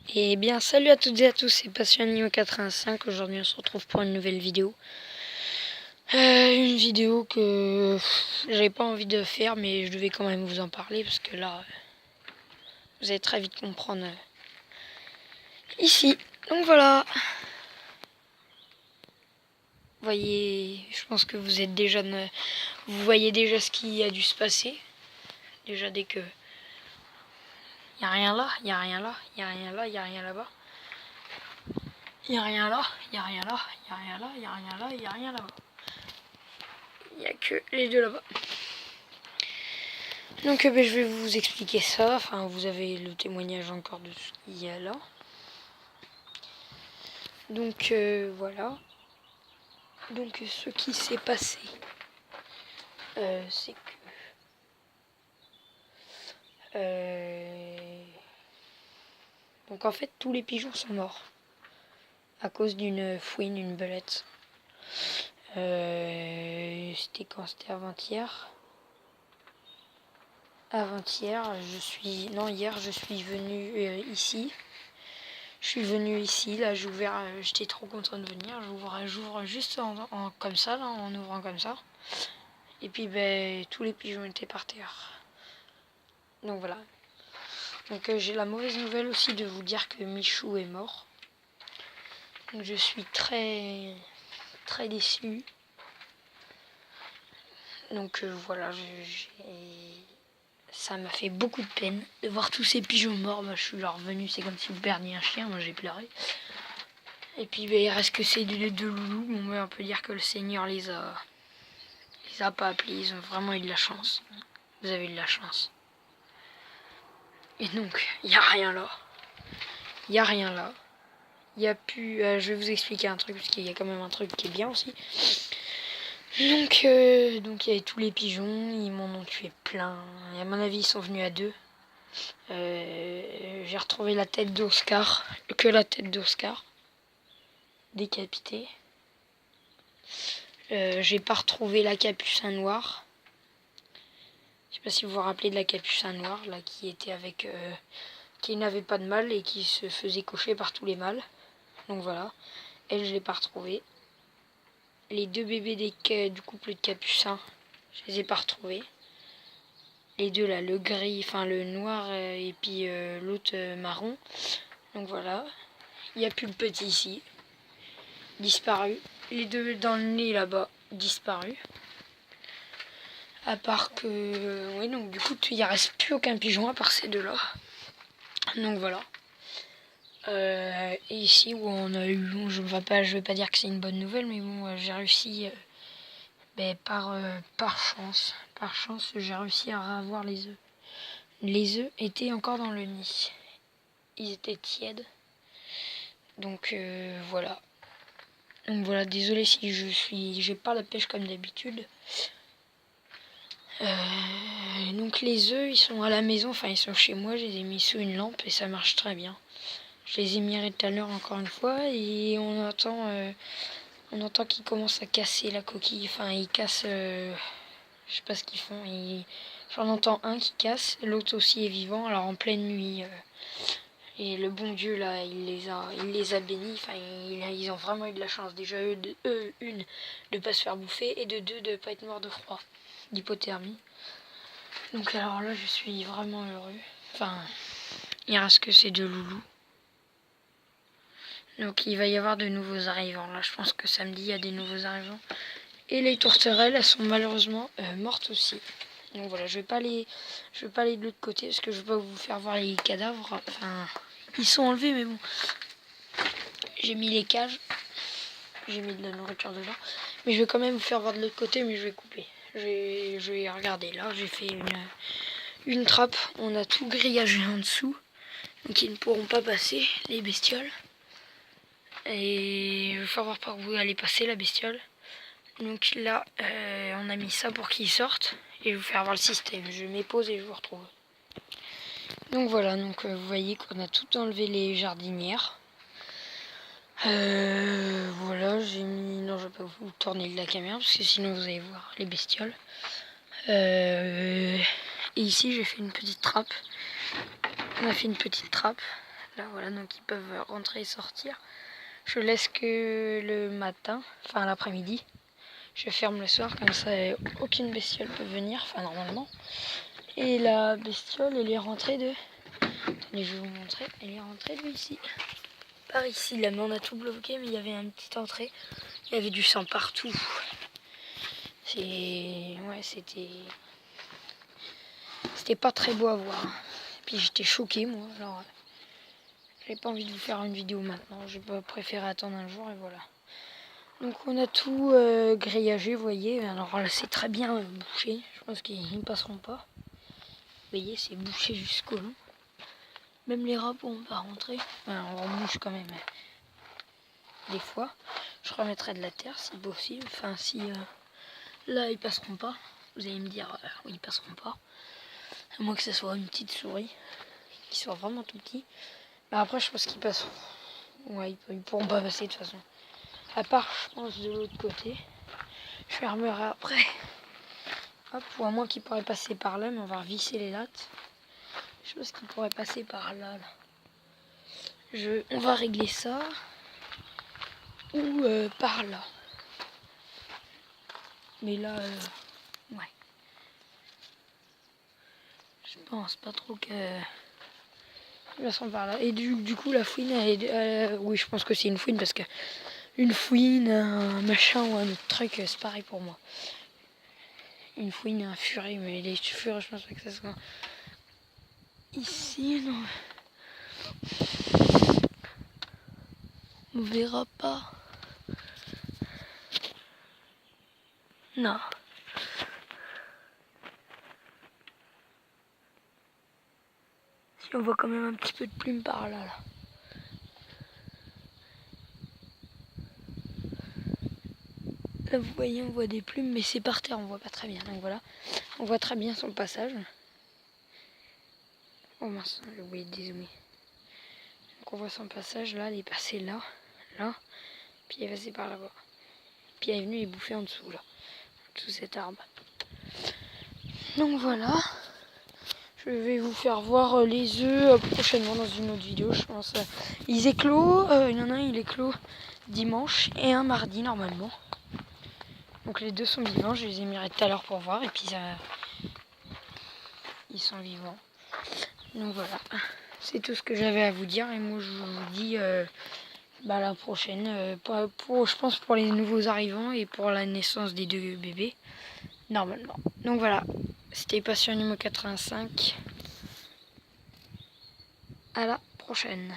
Et bien salut à toutes et à tous, c'est PassionNeo85. Aujourd'hui on se retrouve pour une nouvelle vidéo. Une vidéo que j'avais pas envie de faire, mais je devais quand même vous en parler parce que là vous allez très vite comprendre ici. Donc voilà. Vous voyez, je pense que vous êtes déjà vous voyez déjà ce qui a dû se passer. Déjà dès que y a rien là, y a rien là, y a rien là, y a rien là-bas. Y a rien là, y a rien là, y a rien là, y a rien là, y a rien là-bas. Il n'y a que les deux là-bas. Donc je vais vous expliquer ça. Enfin, vous avez le témoignage encore de ce qu'il y a là. Donc voilà. Donc ce qui s'est passé, c'est que donc en fait tous les pigeons sont morts à cause d'une fouine, une belette. C'était quand? C'était avant-hier. Avant-hier, hier, je suis venue ici. Je suis venue ici, là j'ai ouvert, j'étais trop content de venir, j'ouvre juste comme ça, là, en ouvrant comme ça. Et puis ben, tous les pigeons étaient par terre. Donc voilà. Donc j'ai la mauvaise nouvelle aussi de vous dire que Michou est mort. Donc je suis très très déçue. Donc voilà, ça m'a fait beaucoup de peine de voir tous ces pigeons morts. Moi je suis genre revenu, c'est comme si vous perdiez un chien, moi j'ai pleuré. Et puis ben, il reste que ces deux loulous. Bon, on peut dire que le Seigneur les a pas appelés. Ils ont vraiment eu de la chance. Vous avez eu de la chance. Et donc, il n'y a rien là. Il n'y a rien là. Il y a plus... je vais vous expliquer un truc, parce qu'il y a quand même un truc qui est bien aussi. Donc il y avait tous les pigeons. Ils m'en ont tué plein. Et à mon avis, ils sont venus à deux. J'ai retrouvé la tête d'Oscar. Que la tête d'Oscar. Décapité. J'ai pas retrouvé la capucin noire. Je sais pas si vous vous rappelez de la capucin noire, là, qui était avec... qui n'avait pas de mâle et qui se faisait cocher par tous les mâles. Donc voilà. Elle, je l'ai pas retrouvée. Les deux bébés du couple de capucins, je les ai pas retrouvés. Les deux là, le gris, enfin le noir et puis l'autre marron. Donc voilà. Il n'y a plus le petit ici. Disparu. Les deux dans le nez là-bas, disparus. À part que... oui, donc du coup, il ne reste plus aucun pigeon à part ces deux-là. Donc voilà. Et ici où on a eu... je vais pas dire que c'est une bonne nouvelle, mais bon, j'ai réussi... par chance. Par chance, j'ai réussi à avoir les œufs. Les œufs étaient encore dans le nid. Ils étaient tièdes. Donc voilà. Donc voilà, désolé si j'ai pas la pêche comme d'habitude. Donc les œufs, ils sont à la maison, enfin ils sont chez moi, je les ai mis sous une lampe et ça marche très bien. Je les ai mis tout à l'heure encore une fois et on entend qu'ils commencent à casser la coquille. Enfin ils cassent, je sais pas ce qu'ils font. J'en entends un qui casse, l'autre aussi est vivant, alors en pleine nuit. Et le bon Dieu là, il les a bénis. Enfin, ils ont vraiment eu de la chance. Déjà une, de pas se faire bouffer et de deux, de pas être mort de froid, d'hypothermie. Donc alors là, je suis vraiment heureux. Enfin, il reste que ces deux loulous. Donc il va y avoir de nouveaux arrivants. Là, je pense que samedi, il y a des nouveaux arrivants. Et les tourterelles, elles sont malheureusement mortes aussi. Donc voilà, je vais pas aller de l'autre côté parce que je vais pas vous faire voir les cadavres. Enfin, ils sont enlevés, mais bon. J'ai mis les cages. J'ai mis de la nourriture dedans. Mais je vais quand même vous faire voir de l'autre côté, mais je vais couper. Je vais regarder. Là, j'ai fait une trappe. On a tout grillagé en dessous. Donc ils ne pourront pas passer, les bestioles. Et je vais faire voir par où vous allez passer, la bestiole. Donc là, on a mis ça pour qu'ils sortent. Et je vais vous faire voir le système. Je mets pause et je vous retrouve. Donc voilà, donc vous voyez qu'on a tout enlevé les jardinières. Voilà, j'ai mis... non, je vais pas vous tourner de la caméra parce que sinon vous allez voir les bestioles. Et ici j'ai fait une petite trappe. On a fait une petite trappe. Là voilà, donc ils peuvent rentrer et sortir. Je laisse que le matin, enfin l'après-midi. Je ferme le soir, comme ça aucune bestiole peut venir, enfin normalement. Et la bestiole, elle est rentrée de... Attendez, je vais vous montrer, elle est rentrée de ici. Par ici, là, mais on a tout bloqué, mais il y avait une petite entrée. Il y avait du sang partout. Ouais, c'était pas très beau à voir. Et puis j'étais choquée, moi, alors... J'avais pas envie de vous faire une vidéo maintenant, j'ai préféré attendre un jour et voilà. Donc on a tout grillagé, vous voyez. Alors là c'est très bien bouché, je pense qu'ils ne passeront pas. Vous voyez, c'est bouché jusqu'au long. Même les rats pourront pas rentrer. Enfin, on bouge quand même. Des fois, je remettrai de la terre si possible. Enfin si là ils passeront pas. Vous allez me dire oui ils passeront pas. À moins que ce soit une petite souris qui soit vraiment tout petit. Mais après je pense qu'ils passeront. Ouais, ils pourront pas passer de toute façon. À part, je pense, de l'autre côté. Je fermerai après. Hop, ou à moins qu'ils pourraient passer par là, mais on va revisser les lattes. Je pense qu'ils pourraient passer par là. On va régler ça. Ou par là. Mais là, ouais. Je pense pas trop que... Ils passeront par là. Et du coup, la fouine, oui, je pense que c'est une fouine parce que une fouine, un machin ou un autre truc, c'est pareil pour moi. Une fouine, un furet, mais les furets, je pense pas que ça soit... Ici, non. On verra pas. Non. Si on voit quand même un petit peu de plumes par là. Là, vous voyez, on voit des plumes, mais c'est par terre, on voit pas très bien. Donc voilà, on voit très bien son passage. Oh mince, j'ai oublié de dézoomer. Donc on voit son passage, là, il est passé là, là, puis il est passé par là-bas. Puis il est venu les bouffer en dessous, là, sous cet arbre. Donc voilà, je vais vous faire voir les œufs prochainement dans une autre vidéo, je pense. Ils éclosent, il y en a un, il éclot dimanche et un mardi normalement. Donc les deux sont vivants, je les ai mis tout à l'heure pour voir, et puis ils sont vivants. Donc voilà, c'est tout ce que j'avais à vous dire, et moi je vous dis à la prochaine, je pense pour les nouveaux arrivants et pour la naissance des deux bébés, normalement. Donc voilà, c'était Passion Numéro 85, à la prochaine.